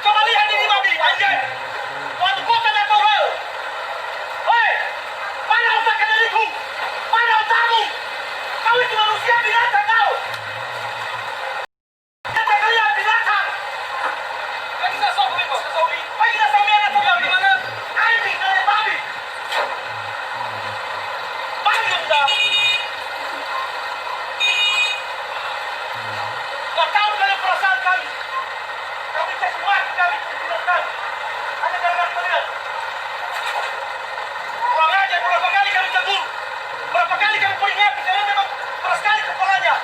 Coba lihat ini babi, anjing. Waktu kota tak tahu hal. Hei, mana otak kendaliku? Mana otakmu? Kau itu manusia binatang kau. Kata kalian binatang. Kau kita sobi, kau sobi. Kau kita sobi anak sobi di mana? Anjing kalian babi. Babi sudah. Kau tahu kalian perasaan kami. Kami cek mati kami binatang. Hanya gara-gara kalian. Kurang ajar berapa kali kami tegur. Berapa kali kami peringati. Kalian memang keras sekali kepalanya.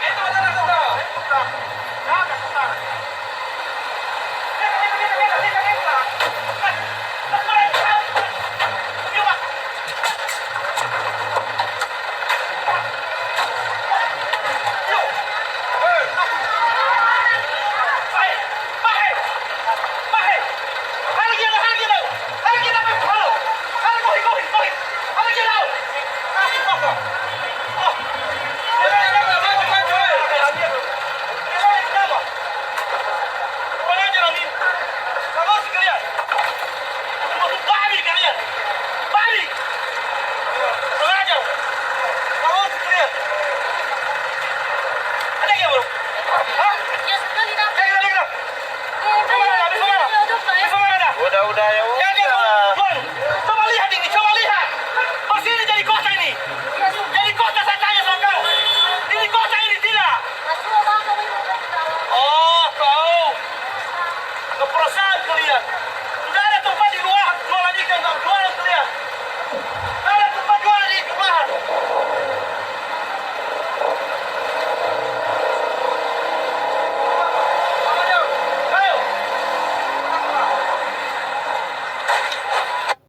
Itu adalah saudara. Jangan saudara. Udah